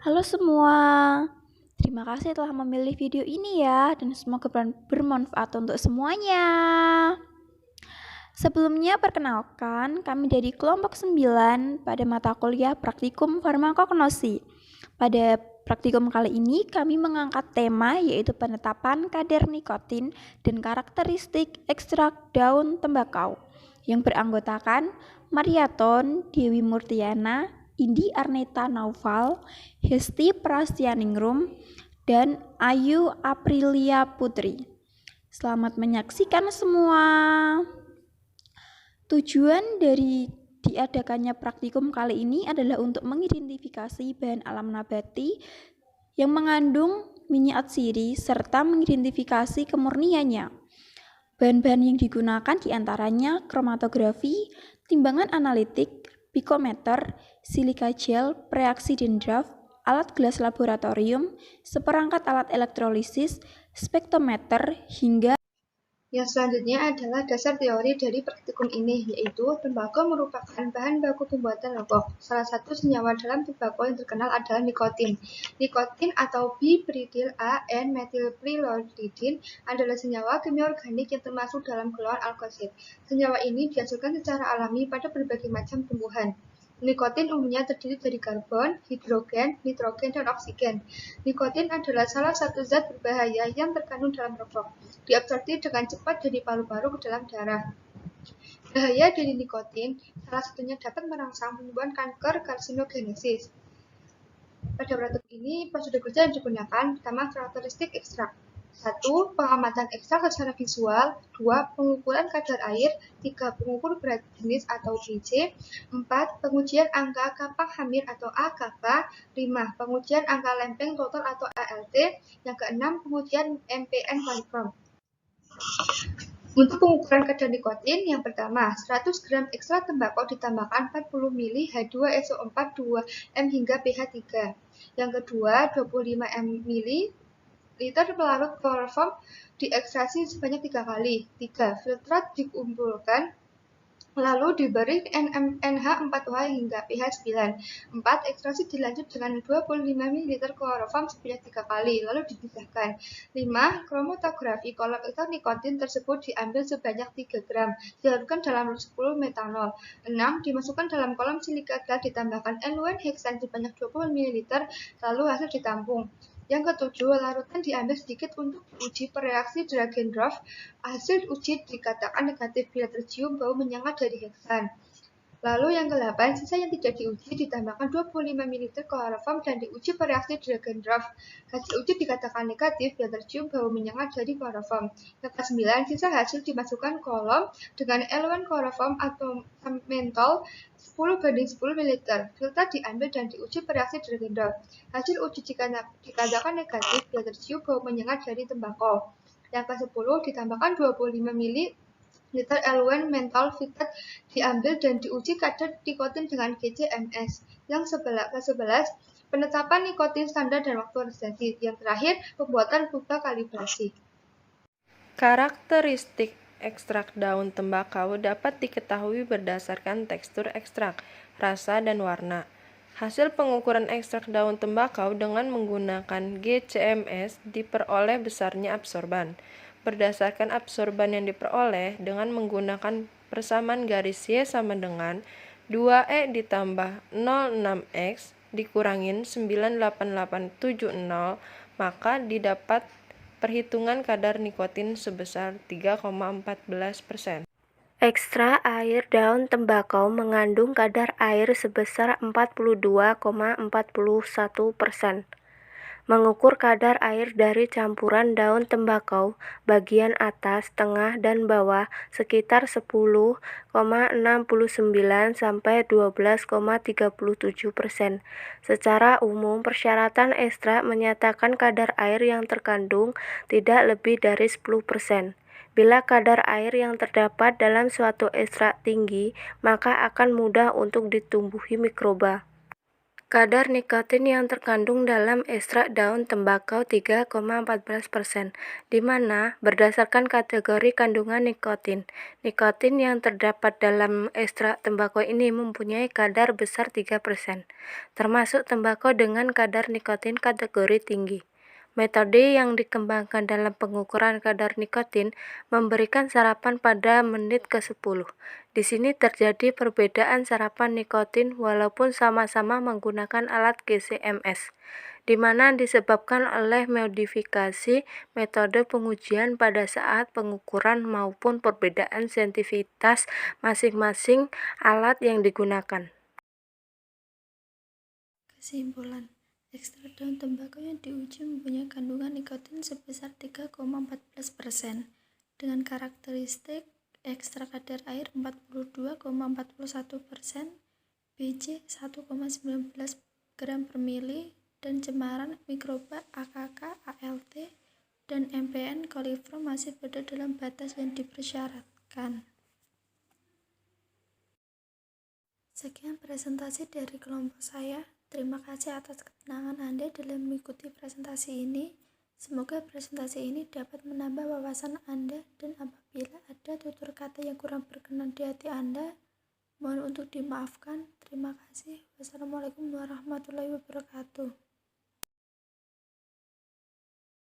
Halo semua, terima kasih telah memilih video ini ya, dan semoga bermanfaat untuk semuanya. Sebelumnya perkenalkan, kami dari kelompok 9 pada mata kuliah Praktikum Farmakognosi. Pada praktikum kali ini kami mengangkat tema yaitu penetapan kadar nikotin dan karakteristik ekstrak daun tembakau yang beranggotakan Mariaton Dewi Murtiana, Indi Arneta Naufal, Hesti Prastianingrum, dan Ayu Aprilia Putri. Selamat menyaksikan semua. Tujuan dari diadakannya praktikum kali ini adalah untuk mengidentifikasi bahan alam nabati yang mengandung minyak atsiri serta mengidentifikasi kemurniannya. Bahan-bahan yang digunakan diantaranya kromatografi, timbangan analitik, pikometer, silika gel, preaksi dendraf, alat gelas laboratorium, seperangkat alat elektrolisis, spektrometer, hingga Yang selanjutnya adalah dasar teori dari praktikum ini, yaitu tembakau merupakan bahan baku pembuatan rokok. Salah satu senyawa dalam tembakau yang terkenal adalah nikotin. Nikotin atau bipretil N-methylprilodidin adalah senyawa kimia organik yang termasuk dalam golongan alkosid. Senyawa ini dihasilkan secara alami pada berbagai macam tumbuhan. Nikotin umumnya terdiri dari karbon, hidrogen, nitrogen, dan oksigen. Nikotin adalah salah satu zat berbahaya yang terkandung dalam rokok. Diabsorpsi dengan cepat dari paru-paru ke dalam darah. Bahaya dari nikotin salah satunya dapat merangsang penyembuhan kanker karsinogenesis. Pada praktik ini, prosedur kerja yang digunakan pertama karakteristik ekstrak. 1. Pengamatan ekstrak secara visual. 2. Pengukuran kadar air. 3. Pengukur berat jenis atau BJ. 4. Pengujian angka kapak hamir atau AKK. 5. Pengujian angka lempeng total atau ALT. Yang keenam, pengujian MPN polikrom. Untuk pengukuran kadar nikotin, yang pertama, 100 gram ekstrak tembakau ditambahkan 40 ml H2SO4 2 M hingga pH 3. Yang kedua, 25 ml pelarut kloroform diekstraksi sebanyak 3 kali. 3. Filtrat dikumpulkan lalu diberi NH4OH hingga pH 9. 4. Ekstraksi dilanjut dengan 25 ml kloroform sebanyak 3 kali, lalu dipisahkan. 5. Kromatografi kolom ekstrak nikotin tersebut diambil sebanyak 3 gram, dilarutkan dalam 10 metanol. 6. Dimasukkan dalam kolom silika gel ditambahkan eluen heksan sebanyak 20 ml, lalu hasil ditampung. Yang ketujuh, larutan diambil sedikit untuk diuji per reaksi Dragendorf. Hasil uji dikatakan negatif bila tercium bau menyengat dari heksan. Lalu yang ke-8, sisa yang tidak diuji ditambahkan 25 ml kloroform dan diuji per reaksi Dragendorf. Hasil uji dikatakan negatif bila tercium bau menyengat dari kloroform. Yang ke-9, sisa hasil dimasukkan kolom dengan eluen kloroform atau mentol 10/10 ml. Filter diambil dan diuji per reaksi Dragendorf. Hasil uji dikatakan negatif bila tercium bau menyengat dari tembakau. Yang ke-10, ditambahkan 25 ml eluen mentol filter diambil dan diuji kadar nikotin dengan GCMS. Yang ke-11, penetapan nikotin standar dan waktu resesi. Yang terakhir, pembuatan buka kalibrasi. Karakteristik ekstrak daun tembakau dapat diketahui berdasarkan tekstur ekstrak, rasa, dan warna. Hasil pengukuran ekstrak daun tembakau dengan menggunakan GCMS diperoleh besarnya absorban. Berdasarkan absorban yang diperoleh dengan menggunakan persamaan garis Y sama dengan 2E ditambah 06X dikurangin 98870, maka didapat perhitungan kadar nikotin sebesar 3,14%. Ekstrak air daun tembakau mengandung kadar air sebesar 42,41%. Mengukur kadar air dari campuran daun tembakau bagian atas, tengah, dan bawah sekitar 10,69 sampai 12,37%. Secara umum, persyaratan ekstrak menyatakan kadar air yang terkandung tidak lebih dari 10%. Bila kadar air yang terdapat dalam suatu ekstrak tinggi, maka akan mudah untuk ditumbuhi mikroba. Kadar nikotin yang terkandung dalam ekstrak daun tembakau 3,14%, di mana berdasarkan kategori kandungan nikotin, nikotin yang terdapat dalam ekstrak tembakau ini mempunyai kadar besar 3%, termasuk tembakau dengan kadar nikotin kategori tinggi. Metode yang dikembangkan dalam pengukuran kadar nikotin memberikan sarapan pada menit ke-10. Di sini terjadi perbedaan sarapan nikotin walaupun sama-sama menggunakan alat GCMS, di mana disebabkan oleh modifikasi metode pengujian pada saat pengukuran maupun perbedaan sensitivitas masing-masing alat yang digunakan. Kesimpulan, ekstrak daun tembakau yang diuji mempunyai kandungan nikotin sebesar 3,14% dengan karakteristik ekstrak kadar air 42,41%, BJ 1,19 gram per mili, dan cemaran mikroba AKK, ALT, dan MPN koliform masih berada dalam batas yang dipersyaratkan. Sekian presentasi dari kelompok saya. Terima kasih atas ketenangan Anda dalam mengikuti presentasi ini. Semoga presentasi ini dapat menambah wawasan Anda, dan apabila ada tutur kata yang kurang berkenan di hati Anda, mohon untuk dimaafkan. Terima kasih. Wassalamualaikum warahmatullahi wabarakatuh.